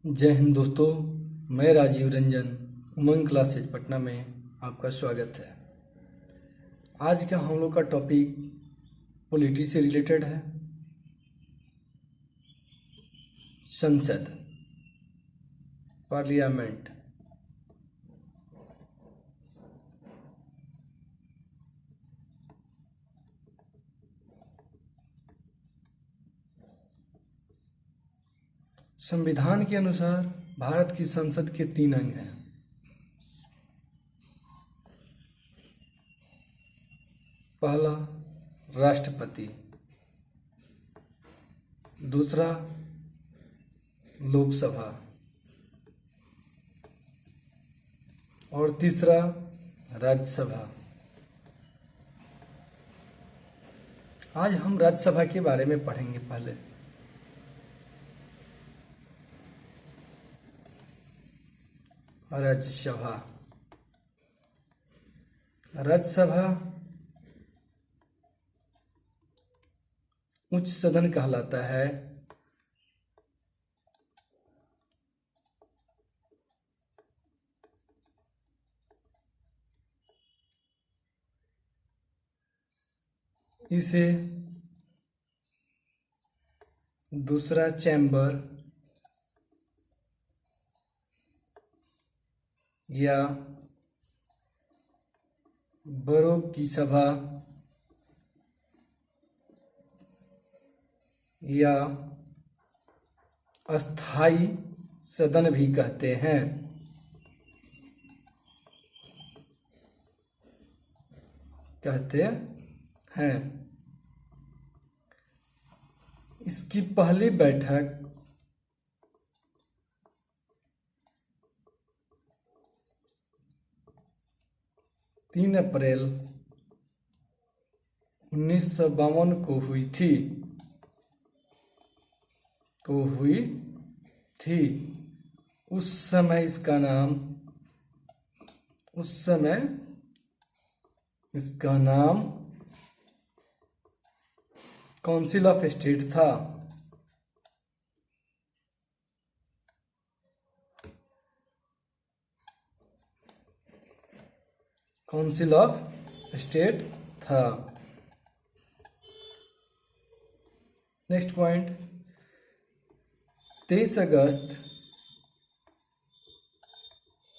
जय हिंद दोस्तों। मैं राजीव रंजन उमंग क्लासेज पटना में आपका स्वागत है। आज का हम लोग का टॉपिक पॉलिटी से रिलेटेड है। संसद, पार्लियामेंट। संविधान के अनुसार भारत की संसद के 3 अंग हैं। पहला राष्ट्रपति, दूसरा लोकसभा और तीसरा राज्यसभा। आज हम राज्यसभा के बारे में पढ़ेंगे। पहले राज्यसभा। राज्यसभा उच्च सदन कहलाता है। इसे दूसरा चैम्बर या बड़ों की सभा या अस्थाई सदन भी कहते हैं। इसकी पहली बैठक 3 अप्रैल 1952 को हुई थी। उस समय इसका नाम काउंसिल ऑफ स्टेट था। काउंसिल ऑफ स्टेट था। नेक्स्ट पॉइंट, 23 अगस्त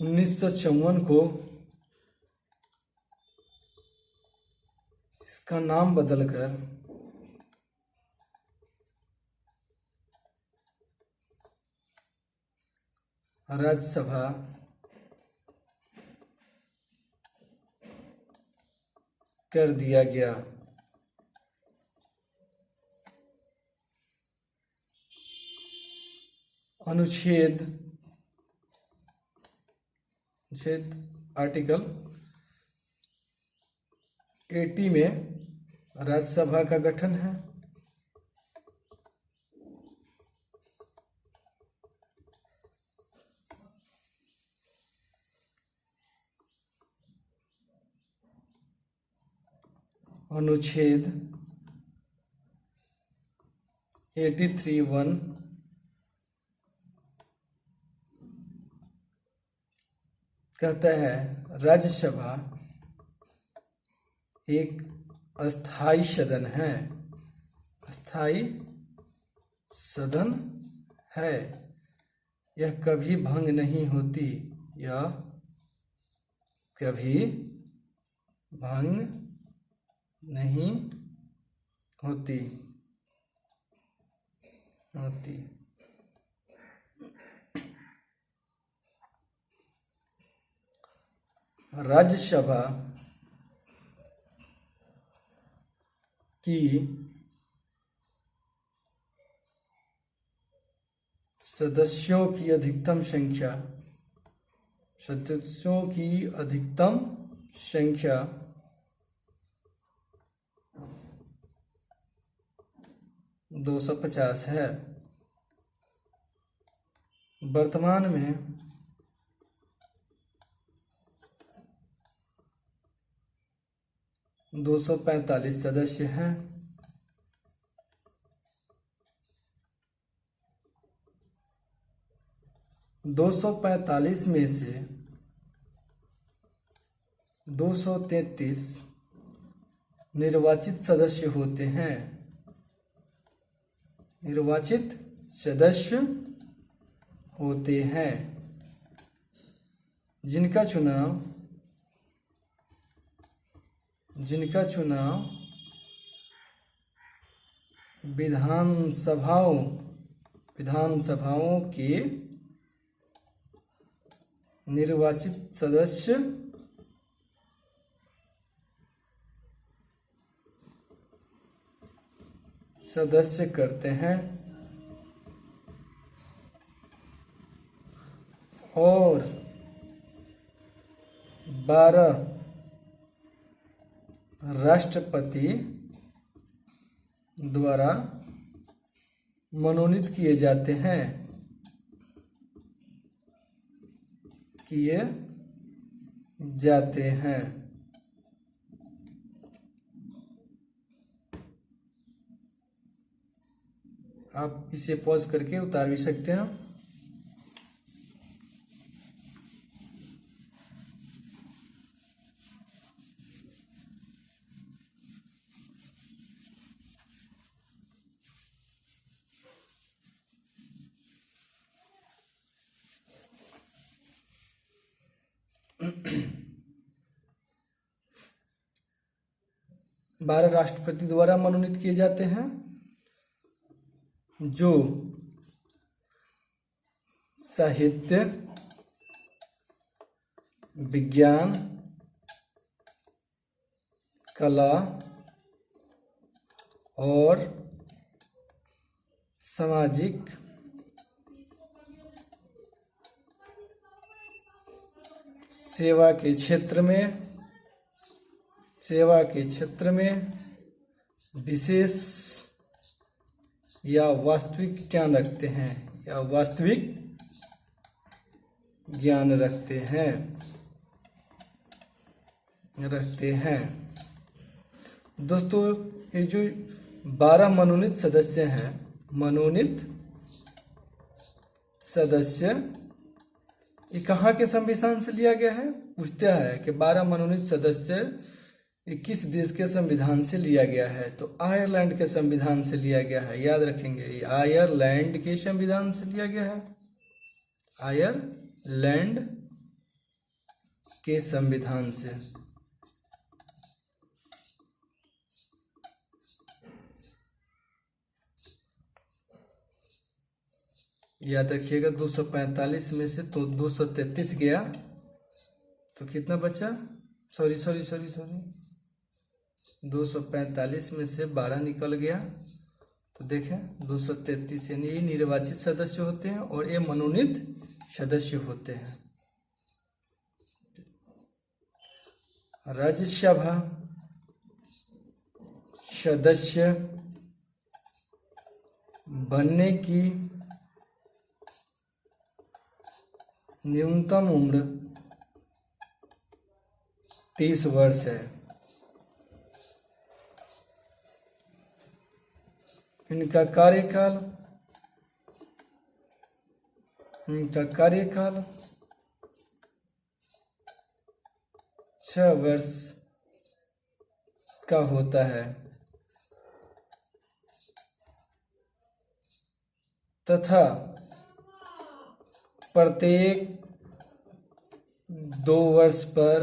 1954 को इसका नाम बदलकर राज्यसभा कर दिया गया। अनुच्छेद आर्टिकल 80 में राज्यसभा का गठन है। अनुच्छेद 83(1) कहता है राज्यसभा एक अस्थाई सदन है। यह कभी भंग नहीं होती। राज्यसभा की सदस्यों की अधिकतम संख्या 250 है। वर्तमान में 245 सदस्य हैं। 245 में से 233 निर्वाचित सदस्य होते हैं। निर्वाचित सदस्य होते हैं जिनका चुनाव विधानसभाओं के निर्वाचित सदस्य करते हैं और 12 राष्ट्रपति द्वारा मनोनीत किए जाते हैं। आप इसे पॉज करके उतार भी सकते हैं। बारह राष्ट्रपति द्वारा मनोनीत किए जाते हैं जो साहित्य, विज्ञान, कला और सामाजिक सेवा के क्षेत्र में विशेष या वास्तविक ज्ञान रखते हैं। दोस्तों, ये जो 12 मनोनीत सदस्य ये कहाँ के संविधान से लिया गया है? पूछता है कि 12 मनोनीत सदस्य ये किस देश के संविधान से लिया गया है? तो आयरलैंड के संविधान से लिया गया है। याद रखेंगे, ये आयरलैंड के संविधान से लिया गया है। आयरलैंड के संविधान से। याद रखिएगा, 245 में से तो 233 गया तो कितना बचा? सॉरी 245 में से 12 निकल गया तो देखें 233, यानी ये निर्वाचित सदस्य होते हैं और ये मनोनीत सदस्य होते हैं। राज्यसभा सदस्य बनने की न्यूनतम उम्र 30 वर्ष है। इनका कार्यकाल 6 वर्ष का होता है तथा प्रत्येक 2 वर्ष पर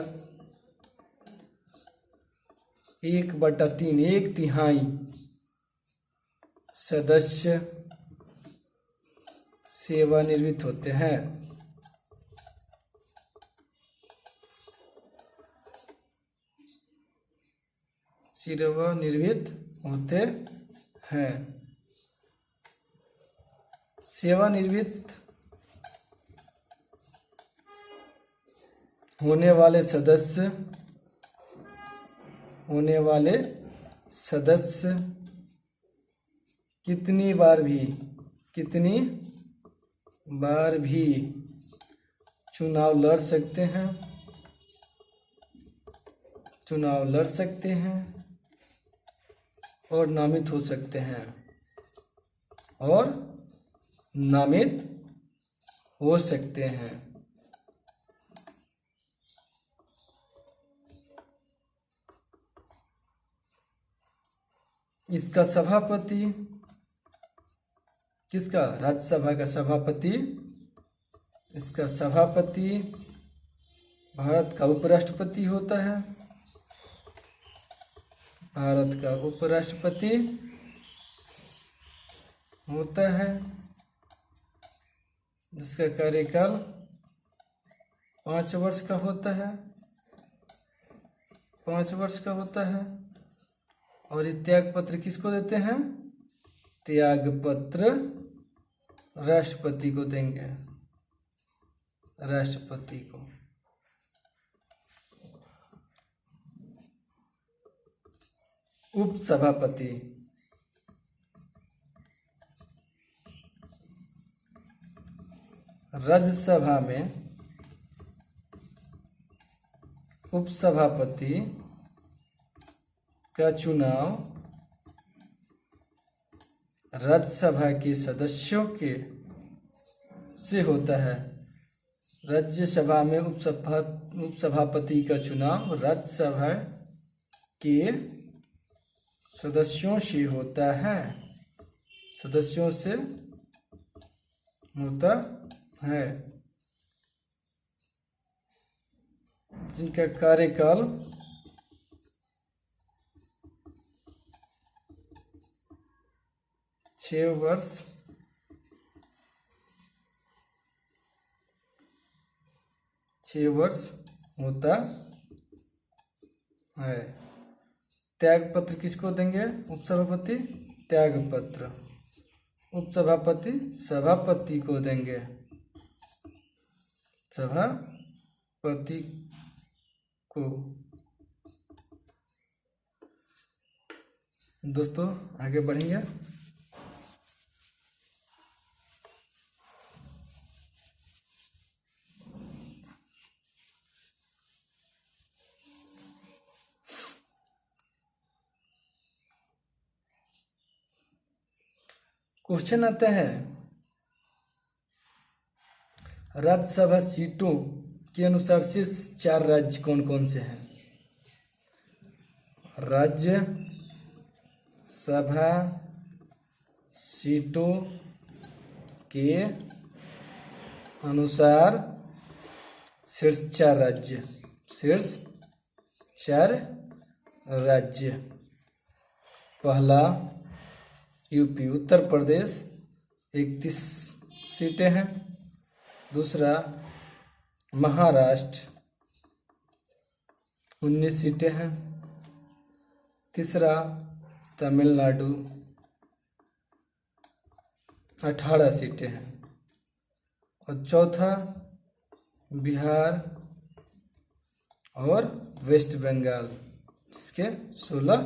1/3 एक तिहाई सदस्य सेवानिवृत्त होते हैं। सेवानिवृत्त होने वाले सदस्य कितनी बार भी चुनाव लड़ सकते हैं और नामित हो सकते हैं। हो सकते हैं। इसका सभापति किसका? राज्यसभा का सभापति। इसका सभापति भारत का उपराष्ट्रपति होता है। भारत का उपराष्ट्रपति होता है, जिसका कार्यकाल 5 वर्ष का होता है। 5 वर्ष का होता है। और ये त्याग पत्र किसको देते हैं? त्याग पत्र राष्ट्रपति को देंगे। राष्ट्रपति को। उपसभापति राज्यसभा में उपसभापति का चुनाव राज्यसभा के सदस्यों के से होता है। राज्यसभा में उपसभापति का चुनाव राज्यसभा के सदस्यों से होता है। सदस्यों से होता है, जिनका कार्यकाल 6 वर्ष होता है। त्याग पत्र किसको देंगे? उपसभापति त्याग पत्र उपसभापति सभापति को देंगे। सभापति को। दोस्तों आगे बढ़ेंगे। क्वेश्चन आता है, राज्यसभा सीटों के अनुसार शेष 4 राज्य कौन कौन से हैं? राज्यसभा सीटों के अनुसार शीर्ष 4 राज्य। शीर्ष 4 राज्य। पहला यूपी उत्तर प्रदेश 31 सीटें हैं। दूसरा महाराष्ट्र 19 सीटें हैं। तीसरा तमिलनाडु 18 सीटें हैं। और चौथा बिहार और वेस्ट बंगाल, इसके 16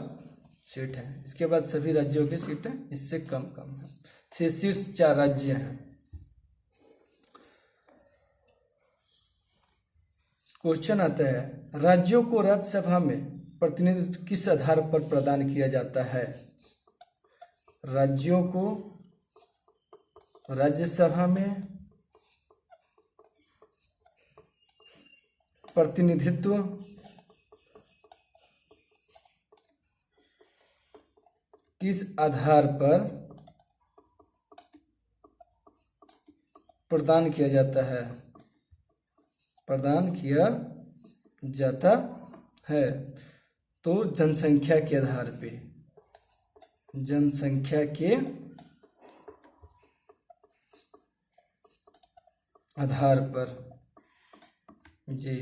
सीट हैं। इसके बाद सभी राज्यों की सीटें इससे कम हैं। शीर्ष 4 राज्य हैं। क्वेश्चन आता है, राज्यों को राज्यसभा में प्रतिनिधित्व किस आधार पर प्रदान किया जाता है? राज्यों को राज्यसभा में प्रतिनिधित्व किस आधार पर प्रदान किया जाता है? प्रदान किया जाता है तो जनसंख्या के आधार पे। जनसंख्या के आधार पर जी।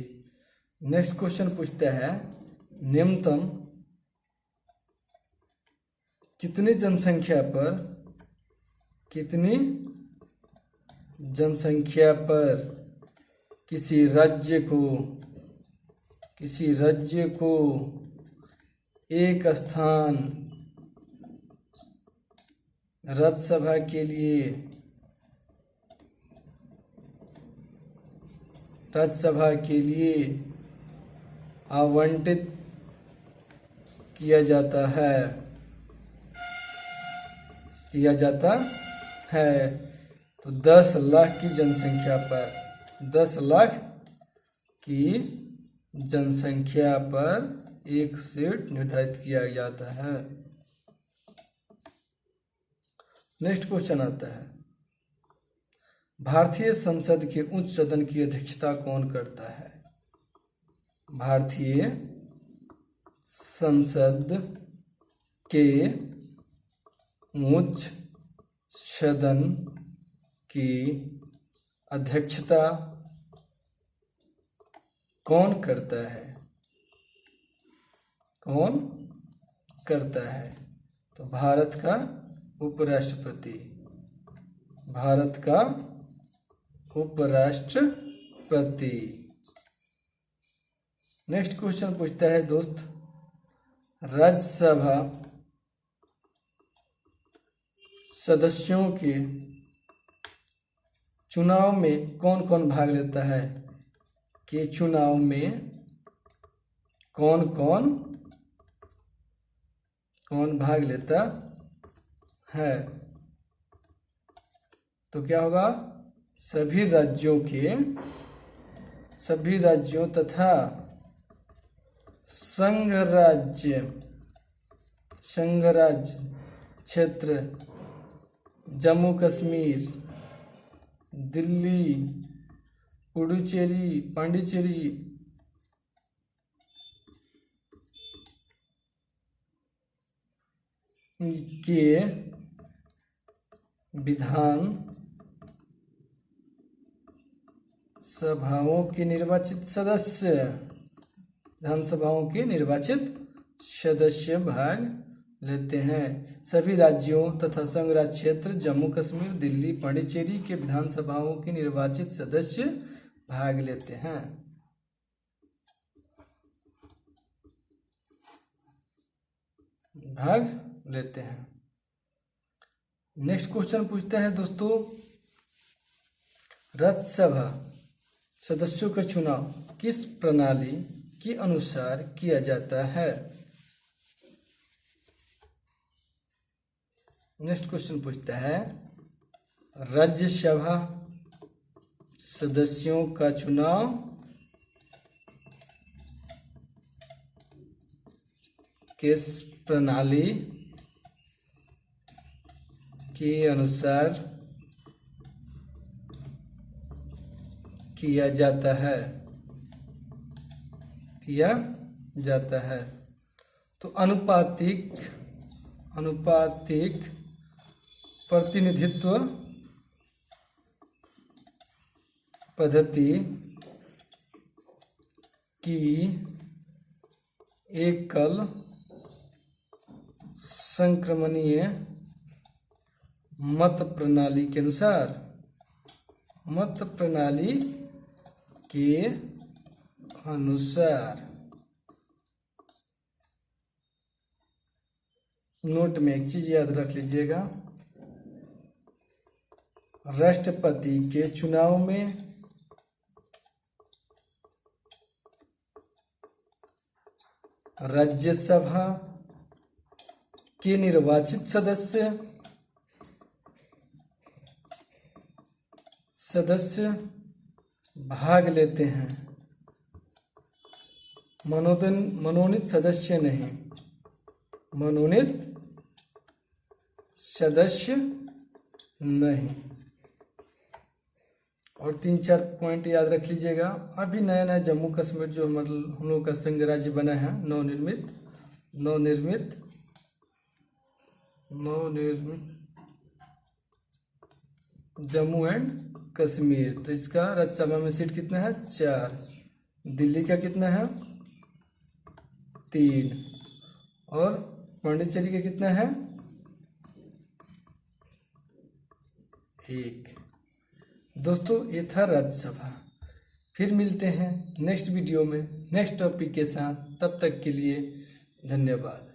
नेक्स्ट क्वेश्चन पूछता है, न्यूनतम कितनी जनसंख्या पर किसी राज्य को एक स्थान राज्यसभा के लिए आवंटित किया जाता है। तो 10 लाख की जनसंख्या पर, 10 लाख की जनसंख्या पर एक सीट निर्धारित किया जाता है। नेक्स्ट क्वेश्चन आता है, भारतीय संसद के उच्च सदन की अध्यक्षता कौन करता है? भारतीय संसद के उच्च सदन की अध्यक्षता कौन करता है? कौन करता है? तो भारत का उपराष्ट्रपति, भारत का उपराष्ट्रपति। नेक्स्ट क्वेश्चन पूछता है दोस्त, राज्यसभा सदस्यों के चुनाव में कौन कौन भाग लेता है? के चुनाव में कौन कौन भाग लेता है? तो क्या होगा? सभी राज्यों तथा संघ राज्य क्षेत्र, जम्मू कश्मीर, दिल्ली, पुडुचेरी, पांडिचेरी के विधान सभाओं के निर्वाचित सदस्य भाग लेते हैं। सभी राज्यों तथा संघ राज्य क्षेत्र, जम्मू कश्मीर, दिल्ली, पांडिचेरी के विधानसभाओं के निर्वाचित सदस्य भाग लेते हैं। नेक्स्ट क्वेश्चन पूछता है दोस्तों, राज्यसभा सदस्यों का चुनाव किस प्रणाली के अनुसार किया जाता है? नेक्स्ट क्वेश्चन पूछता है, राज्यसभा सदस्यों का चुनाव किस प्रणाली के अनुसार किया जाता है? तो अनुपातिक प्रतिनिधित्व पद्धति की एकल संक्रमणीय मत प्रणाली के अनुसार नोट में एक चीज याद रख लीजिएगा, राष्ट्रपति के चुनाव में राज्यसभा के निर्वाचित सदस्य भाग लेते हैं, मनोनीत सदस्य नहीं, और 3-4 पॉइंट याद रख लीजिएगा। अभी नया नया जम्मू कश्मीर जो मतलब हम लोग का संघ राज्य बना है, नवनिर्मित जम्मू एंड कश्मीर, तो इसका राज्यसभा में सीट कितना है? 4। दिल्ली का कितना है? 3। और पांडिचेरी का कितना है? 1। दोस्तों ये था राज्यसभा। फिर मिलते हैं नेक्स्ट वीडियो में नेक्स्ट टॉपिक के साथ, तब तक के लिए धन्यवाद।